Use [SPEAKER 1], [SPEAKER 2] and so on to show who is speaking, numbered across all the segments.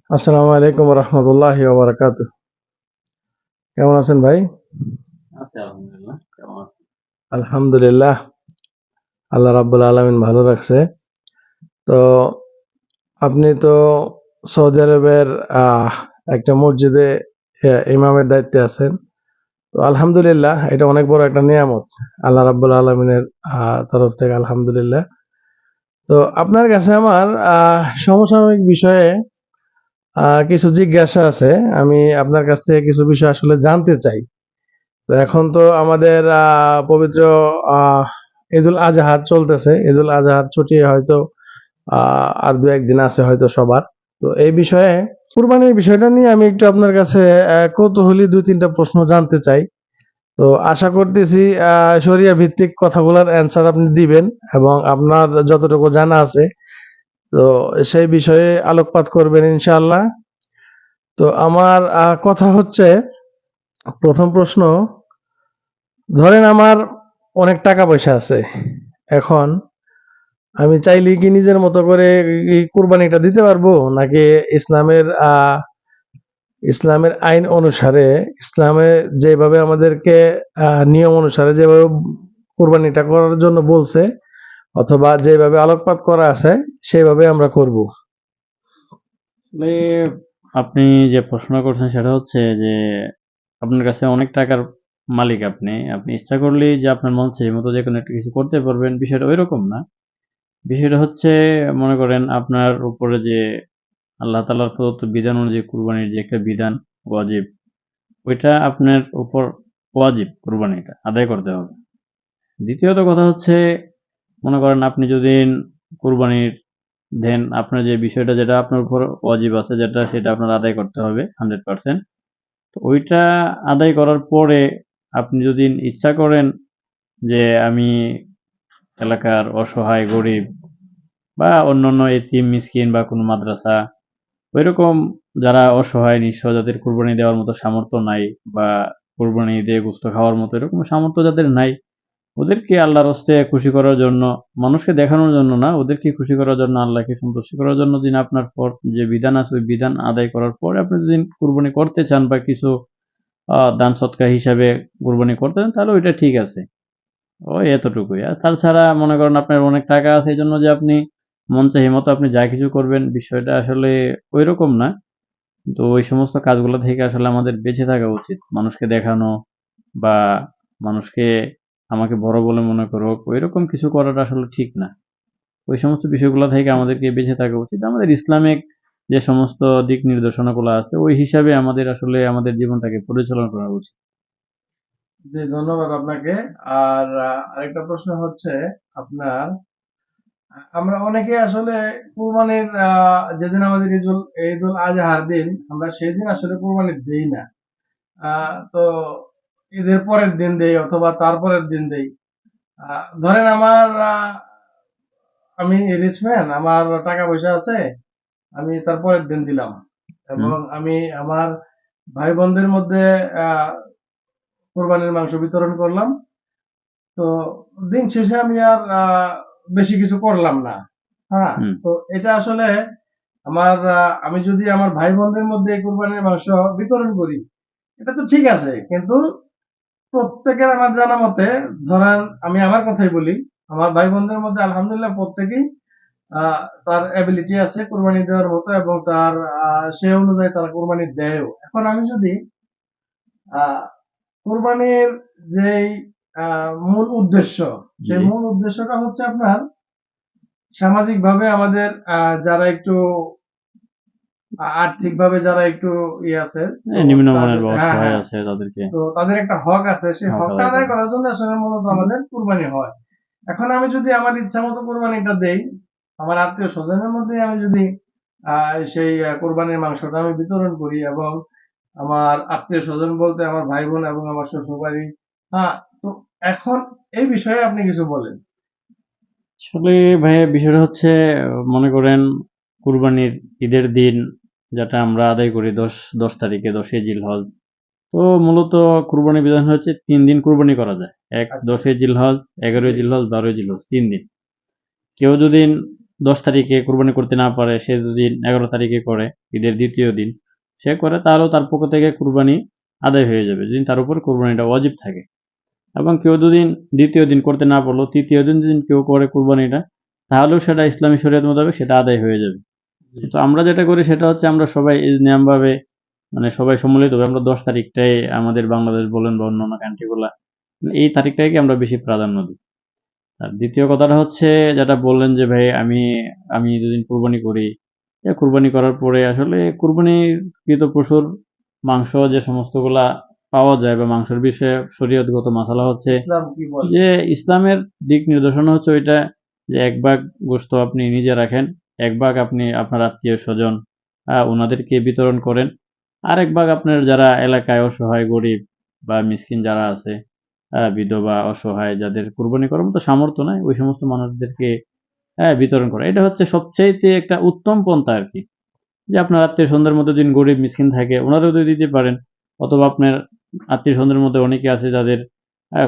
[SPEAKER 1] আসসালামু আলাইকুম রহমতুল্লাহি ওয়া বারাকাতুহু। কেমন আছেন ভাই?
[SPEAKER 2] আচ্ছা, আলহামদুলিল্লাহ। কেমন আছেন?
[SPEAKER 1] আলহামদুলিল্লাহ, আল্লাহ রাব্বুল আলামিন ভালো রাখছে। তো আপনি তো সৌদি আরবের একটা মসজিদে ইমামের দায়িত্বে আছেন। তো আলহামদুলিল্লাহ, এটা অনেক বড় একটা নিয়ামত আল্লাহ রাব্বুল আলামিনের তরফ থেকে আলহামদুলিল্লাহ। তো আপনার কাছে আমার সমসাময়িক বিষয়ে কিছু জিজ্ঞাসা আছে। আমি আপনার কাছ থেকে কিছু বিষয় আসলে জানতে চাই। তো এখন তো আমাদের পবিত্র আহ ঈদুল আজহা চলতেছে। ঈদুল আজহার ছুটি হয়তো আর দু একদিন আছে হয়তো সবার। তো এই বিষয়ে কুরবানির বিষয়টা নিয়ে আমি একটু আপনার কাছে কৌতূহলী দুই তিনটা প্রশ্ন জানতে চাই। তো আশা করতেছি শরিয়া ভিত্তিক কথাগুলোর অ্যান্সার আপনি দিবেন এবং আপনার যতটুকু জানা আছে তো সেই বিষয়ে আলোকপাত করবেন ইনশাআল্লাহ। তো আমার কথা হচ্ছে, প্রথম প্রশ্ন, ধরেন আমার অনেক টাকা পয়সা আছে। এখন আমি চাইলেই কি নিজের মতো করে এই কুরবানিটা দিতে পারবো, নাকি ইসলামের ইসলামের আইন অনুসারে, ইসলামে যেভাবে আমাদেরকে নিয়ম অনুসারে যেভাবে কুরবানিটা করার জন্য বলছে অথবা যেভাবে আলোকপাত করা আছে সেইভাবে আমরা করব?
[SPEAKER 2] আসলে আপনি যে প্রশ্ন করছেন সেটা হচ্ছে যে আপনার কাছে অনেক টাকার মালিক আপনি। আপনি ইচ্ছা করলেই যে আপনার মন চাই মতো যেকোনো একটা কিছু করতে পারবেন, বিষয়টা ঐরকম না। বিষয়টা হচ্ছে, মনে করেন আপনার উপরে যে আল্লাহ তাআলার প্রদত্ত বিধান অনুযায়ী কুরবানির যে একটা বিধান ওয়াজিব, ওইটা আপনার উপর ওয়াজিব, কুরবানিটা আদায় করতে হবে। দ্বিতীয়ত কথা হচ্ছে, মনে করেন আপনি যদি কুরবানির দেন, আপনার যে বিষয়টা যেটা আপনার উপর ওয়াজিব আছে যেটা, সেটা আপনার আদায় করতে হবে 100%। তো ওইটা আদায় করার পরে আপনি যদি ইচ্ছা করেন যে আমি এলাকার অসহায় গরিব বা অন্যান্য এতিম মিসকিন বা কোনো মাদ্রাসা, ওইরকম যারা অসহায় নিঃস্ব, যাদের কুরবানি দেওয়ার মতো সামর্থ্য নাই বা কুরবানি দিয়ে গোস্ত খাওয়ার মতো এরকম সামর্থ্য যাদের নাই, ওদেরকে আল্লাহর হস্তে খুশি করার জন্য, মানুষকে দেখানোর জন্য না, ওদেরকে খুশি করার জন্য, আল্লাহকে সন্তুষ্ট করার জন্য দিন আপনার পর যে বিধান আছে ওই বিধান আদায় করার পরে আপনি যদি কুরবানি করতে চান বা কিছু দান সৎকার হিসাবে কুরবানি করতে চান, তাহলে ওইটা ঠিক আছে। ওই এতটুকুই। আর তাছাড়া মনে করেন আপনার অনেক টাকা আছে এই জন্য যে আপনি মন চাহি মতো আপনি যা কিছু করবেন, বিষয়টা আসলে ওই রকম না। তো ওই সমস্ত কাজগুলো থেকে আসলে আমাদের বেঁচে থাকা উচিত। মানুষকে দেখানো বা মানুষকে আমাকে বড় বলে মনে করুক, ওইরকম কিছু করাটা আসলে ঠিক না। ওই সমস্ত বিষয়গুলো থেকে আমাদেরকে বেঁচে থাকা উচিত। আমাদের ইসলামিক যে সমস্ত দিক নির্দেশনাগুলো আছে ওই হিসাবে আমাদের আসলে আমাদের জীবনটাকে পরিচালনা করা উচিত।
[SPEAKER 1] জি, ধন্যবাদ আপনাকে। আর আরেকটা প্রশ্ন হচ্ছে আপনার, আমরা অনেকে আসলে কুরবানির যেদিন আমাদের ঈদুল আজহার দিন, আমরা সেই দিন আসলে কুরবানি দেই না। তো ঈদের পরের দিন দেই অথবা তারপরের দিন দেই। ধরেন আমার আমি রিচ ম্যান, আমার টাকা পয়সা আছে, আমি তার পরের দিন দিলাম
[SPEAKER 2] হুম।
[SPEAKER 1] এবং আমি আমার ভাই বোনদের মধ্যে আহ কোরবানির মাংস বিতরণ করলাম। তো দিন শেষে আমি আর বেশি কিছু করলাম না। হ্যাঁ,
[SPEAKER 2] হুম।
[SPEAKER 1] তো এটা আসলে আমার আমি যদি আমার ভাই বোনদের মধ্যে এই কোরবানির মাংস বিতরণ করি, এটা তো ঠিক আছে, কিন্তু প্রত্যেকের আমার জানা মতে, ধরেন আমি আমার কথাই বলি, আমার ভাই বোনদের মধ্যে আলহামদুলিল্লাহ প্রত্যেকেই তার এবিলিটি আছে কোরবানি দেওয়ার মতো এবং তার সে অনুযায়ী তারা কোরবানি দেয়ও। এখন আমি যদি আহ কোরবানির যেই মূল উদ্দেশ্য, সেই
[SPEAKER 2] জি।
[SPEAKER 1] মূল উদ্দেশ্যটা হচ্ছে আপনার সামাজিকভাবে আমাদের যারা একটু আর্থিকভাবে যারা একটু আছে, তো
[SPEAKER 2] নিম্নমানের
[SPEAKER 1] তাদের,
[SPEAKER 2] বা
[SPEAKER 1] হ্যাঁ
[SPEAKER 2] অসহায়
[SPEAKER 1] হ্যাঁ,
[SPEAKER 2] আছে তাদেরকে
[SPEAKER 1] তো তাদের একটা হক আছে, সেই
[SPEAKER 2] হক
[SPEAKER 1] হকটা
[SPEAKER 2] আদায়
[SPEAKER 1] আদায়
[SPEAKER 2] করা।
[SPEAKER 1] করার জন্য আসলে মূলত আমাদের কুরবানি হয়। এখন আমি যদি আমার ইচ্ছা মতো কুরবানিটা দেই, আমার আত্মীয় স্বজনের মধ্যে আমি যদি সেই কোরবানির মাংসটা আমি বিতরণ করি এবং আমার আত্মীয় স্বজন বলতে আমার ভাই বোন এবং আমার শ্বশুর বাড়ি, হ্যাঁ, তো এখন এই বিষয়ে আপনি কিছু বলেন।
[SPEAKER 2] আসলে ভাইয়া বিষয়টা হচ্ছে, মনে করেন কুরবানির ঈদের দিন যেটা আমরা আদায় করি দশ তারিখে, 10ই জিলহজ। তো মূলত কুরবানি বিধান হচ্ছে 3 দিন কুরবানি করা যায়। এক
[SPEAKER 1] আচ্ছা,
[SPEAKER 2] 10ই জিলহজ, 11ই
[SPEAKER 1] জি,
[SPEAKER 2] জিলহজ, 12ই জিলহজ, 3 দিন। কেউ যদি 10 তারিখে কুরবানি করতে না পারে, সে যদি 11 তারিখে করে, ঈদের দ্বিতীয় দিন সে করে, তাহলেও তার পক্ষ থেকে কুরবানি আদায় হয়ে যাবে, যদি তার উপর কুরবানিটা ওয়াজিব থাকে। এবং কেউ যদি দ্বিতীয় দিন করতে না পারলো, তৃতীয় দিন যদি কেউ করে কুরবানিটা, তাহলেও সেটা ইসলামী শরীয়ত মোতাবেক সেটা আদায় হয়ে যাবে। তো আমরা যেটা করি সেটা হচ্ছে আমরা সবাই এই নিয়মভাবে, মানে সবাই সম্মিলিতভাবে আমরা 10 তারিখটাই, আমাদের বাংলাদেশ বলেন বা অন্যান্য কান্ট্রিগুলা এই তারিখটাকে আমরা বেশি প্রাধান্য দিই। আর দ্বিতীয় কথাটা হচ্ছে, যেটা বললেন যে ভাই আমি আমি দুদিন কুরবানি করি, কুরবানি করার পরে আসলে কুরবানিকৃত পশুর মাংস যে সমস্তগুলা পাওয়া যায় বা মাংসের বিষয়ে শরীয়তগত মাসালা হচ্ছে
[SPEAKER 1] ইসলাম কি বলে?
[SPEAKER 2] যে ইসলামের দিক নির্দেশনা হচ্ছে ওইটা, যে এক ভাগ গোশত আপনি নিজে রাখেন, এক ভাগ আপনি আপনার আত্মীয় স্বজন ওনাদেরকে বিতরণ করেন, আরেক ভাগ আপনার যারা এলাকায় অসহায় গরিব বা মিসকিন যারা আছে, বিধবা অসহায় যাদের কুরবানি করার মতো সামর্থ্য নাই, ওই সমস্ত মানুষদেরকে বিতরণ করা। এটা হচ্ছে সবচাইতে একটা উত্তম পন্থা আর কি। যে আপনার আত্মীয় স্বজনদের মধ্যে যদি গরিব মিসকিন থাকে ওনারাও তো দিতে পারেন, অথবা আপনার আত্মীয় স্বজনদের মধ্যে অনেকে আছে যাদের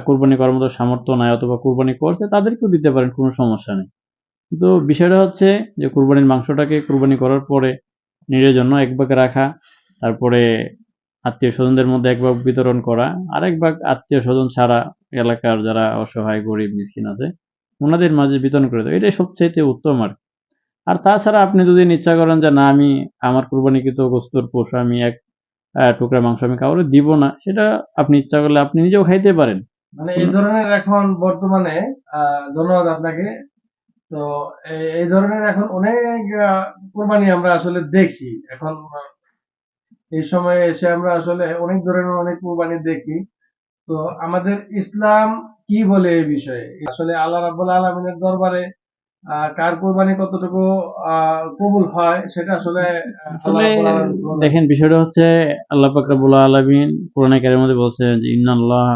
[SPEAKER 2] কুরবানি করার মতো সামর্থ্য নাই অথবা কুরবানি করছে, তাদেরকেও দিতে পারেন, কোনো সমস্যা নেই। কিন্তু বিষয়টা হচ্ছে যে কুরবানির মাংসটাকে কুরবানি করার পরে নিজের জন্য এক ভাগ রাখা, তারপরে আত্মীয় স্বজনদের মধ্যে এক ভাগ বিতরণ করা, আরেক ভাগ আত্মীয় স্বজন ছাড়া এলাকার যারা অসহায় গরিব মিসকিন আছে ওনাদের মাঝে বিতরণ করে দেয়, এটাই সবচাইতে উত্তম আর কি। আর তাছাড়া আপনি যদি ইচ্ছা করেন যে না, আমি আমার কুরবানিকৃত গোশতের পশু আমি এক টুকরা মাংস আমি কাউরে দিব না, সেটা আপনি ইচ্ছা করলে আপনি নিজেও খাইতে পারেন।
[SPEAKER 1] মানে এই ধরনের এখন বর্তমানে ধন্যবাদ আপনাকে। তো এই ধরনের এখন অনেক কোরবানি আমরা আসলে দেখি এখন। এই সময়ে এসে আমরা আসলে অনেক ধরনের অনেক কোরবানি দেখি। তো আমাদের ইসলাম কি বলে এই বিষয়ে? আসলে আল্লাহ রাব্বুল আলামিনের দরবারে কার কোরবানি কতটুকু কবুল হয় সেটা আসলে আল্লাহ
[SPEAKER 2] আসলে
[SPEAKER 1] রাব্বুল আলামিন বলেন।
[SPEAKER 2] দেখেন, বিষয়টা হচ্ছে আল্লাহ পাক রব্বুল আলামিন কোরআনে কারিমের মধ্যে বলছেন যে ইন্নাল্লাহ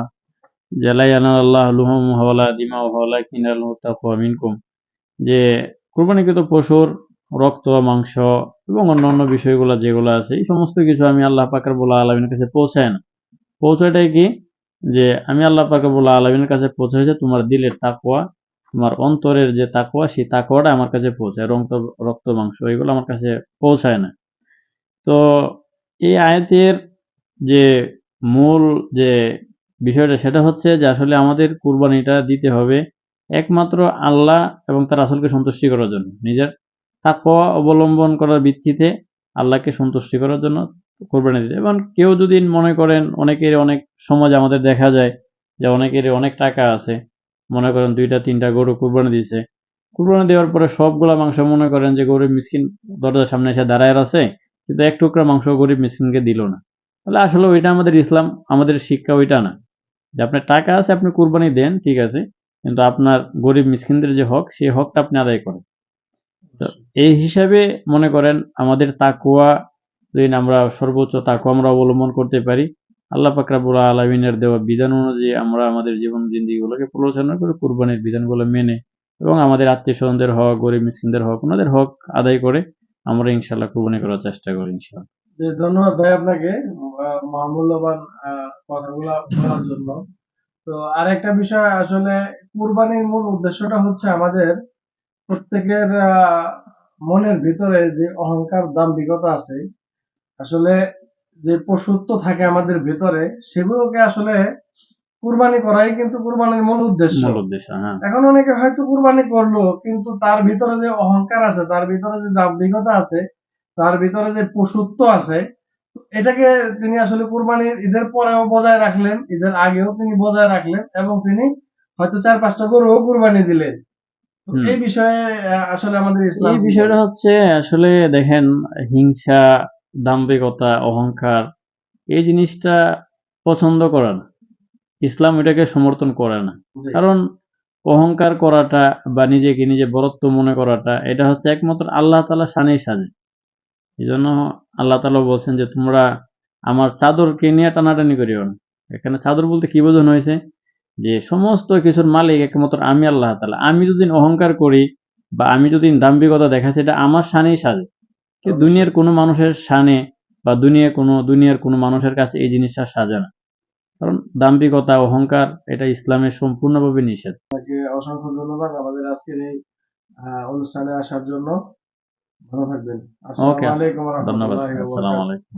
[SPEAKER 2] যে লা ইয়ানালুল্লাহু লুহুমুহা ওয়ালা দিমাউহা ওয়ালাকিন ইয়ানালুহু তাকওয়া মিনকুম, যে কুরবানিকৃত পশুর রক্ত, মাংস এবং অন্যান্য বিষয়গুলো যেগুলো আছে এই সমস্ত কিছু আমি আল্লাহ পাক রব্বুল আলামিনের কাছে পৌঁছায় না। পৌঁছাটাই কি, যে আমি আল্লাহ পাক রব্বুল আলামিনের কাছে পৌঁছাইছে তোমার দিলের তাকওয়া, তোমার অন্তরের যে তাকওয়া, সেই তাকওয়াটা আমার কাছে পৌঁছায়, রক্ত মাংস এগুলো আমার কাছে পৌঁছায় না। তো এই আয়াতের যে মূল যে বিষয়টা সেটা হচ্ছে যে আসলে আমাদের কুরবানিটা দিতে হবে একমাত্র আল্লাহ এবং তার রাসূলকে সন্তুষ্টি করার জন্য, নিজের তাকওয়া অবলম্বন করার ভিত্তিতে আল্লাহকে সন্তুষ্টি করার জন্য কোরবানি দিতে। এবং কেউ যদি মনে করেন, অনেকের অনেক সমাজ আমাদের দেখা যায় যে অনেকের অনেক টাকা আছে, মনে করেন 2টা 3টা গরু কুরবানি দিয়েছে, কুরবানি দেওয়ার পরে সবগুলা মাংস মনে করেন যে গরিব মিসকিন দরজার সামনে এসে দাঁড়ায় আছে, কিন্তু এক টুকরা মাংস গরিব মিসকিনকে দিল না। তাহলে আসলে ওইটা আমাদের ইসলাম, আমাদের শিক্ষা ওইটা না, যে আপনার টাকা আছে আপনি কুরবানি দেন ঠিক আছে, কিন্তু আপনার গরিব মিসকিনদের যে হক সেই হকটা আপনি আদায় করেন। তো এই হিসাবে মনে করেন আমাদের তাকওয়া, যদি আমরা সর্বোচ্চ তাকওয়া আমরা অবলম্বন করতে পারি, আল্লাহ পাক রব্বুল আলামিনের দেওয়া বিধান অনুযায়ী আমরা আমাদের জীবন জিন্দেগিগুলোকে পরিচালনা করে কুরবানির বিধানগুলো মেনে এবং আমাদের আত্মীয় স্বজনদের হক, গরিব মিসকিনদের হক, ওনাদের হক আদায় করে আমরা ইনশাল্লাহ কুরবানি করার চেষ্টা করি ইনশাল্লাহ।
[SPEAKER 1] ধন্যবাদ ভাই আপনাকে মহামূল্যবান কথাগুলো বলার জন্য। তো আরেকটা বিষয় আসলে কুরবানির মূল উদ্দেশ্যটা হচ্ছে আমাদের প্রত্যেকের মনের ভিতরে যে অহংকার দাম্ভিকতা আছে, আসলে যে পশুত্ব থাকে আমাদের ভেতরে, সেগুলোকে আসলে কুরবানি করাই কিন্তু কুরবানির মূল উদ্দেশ্য।
[SPEAKER 2] মূল উদ্দেশ্য, হ্যাঁ।
[SPEAKER 1] এখন অনেকে হয়তো কুরবানি করলো, কিন্তু তার ভিতরে যে অহংকার আছে, তার ভিতরে যে দাম্ভিকতা আছে, তার ভিতরে যে পশুত্ব আছে, এটাকে তিনি আসলে কুরবানির ঈদের পরেও বজায় রাখলেন, ঈদের আগেও তিনি বজায় রাখলেন এবং তিনি হয়তো 4-5টা গরুও কুরবানি দিলেন। তো
[SPEAKER 2] হুম।
[SPEAKER 1] এই বিষয়ে আসলে আমাদের ইসলাম
[SPEAKER 2] এই
[SPEAKER 1] কি
[SPEAKER 2] বিষয়টা
[SPEAKER 1] বলে?
[SPEAKER 2] হচ্ছে আসলে দেখেন, হিংসা, দাম্ভিকতা, অহংকার এই জিনিসটা পছন্দ করে না, ইসলাম এটাকে সমর্থন করে না।
[SPEAKER 1] জি,
[SPEAKER 2] কারণ অহংকার করাটা বা নিজেকে নিজে বড়ত্ব মনে করাটা এটা হচ্ছে একমাত্র আল্লাহ তাআলা শানেই সাজে। এই জন্য আল্লাহ তাআলা বলছেন যে তোমরা আমার চাদরকে নিয়ে টানাটানি করিও না। এখানে চাদর বলতে কি বোঝানো হয়েছে, যে সমস্ত কিছুর মালিক একমাত্র আমি আল্লাহ তাআলা। আমি যদি অহংকার করি বা আমি যদি দাম্ভিকতা দেখাই, সেটা আমার শানেই সাজে। কিন্তু দুনিয়ার
[SPEAKER 1] অবশ্যই।
[SPEAKER 2] কোনো মানুষের শানে বা দুনিয়ার কোনো মানুষের কাছে এই জিনিসটা সাজে না। কারণ দাম্ভিকতা, অহংকার এটা ইসলামের সম্পূর্ণভাবে নিষেধ।
[SPEAKER 1] আপনাকে অসংখ্য ধন্যবাদ আমাদের আজকের এই অনুষ্ঠানে আসার জন্য। ভালো থাকবেন। আসসালামু
[SPEAKER 2] ওকে,
[SPEAKER 1] আলাইকুম
[SPEAKER 2] ধন্যবাদ।
[SPEAKER 1] রহমতুল্লাহি
[SPEAKER 2] আসসালামু
[SPEAKER 1] ওয়া
[SPEAKER 2] আলাইকুম।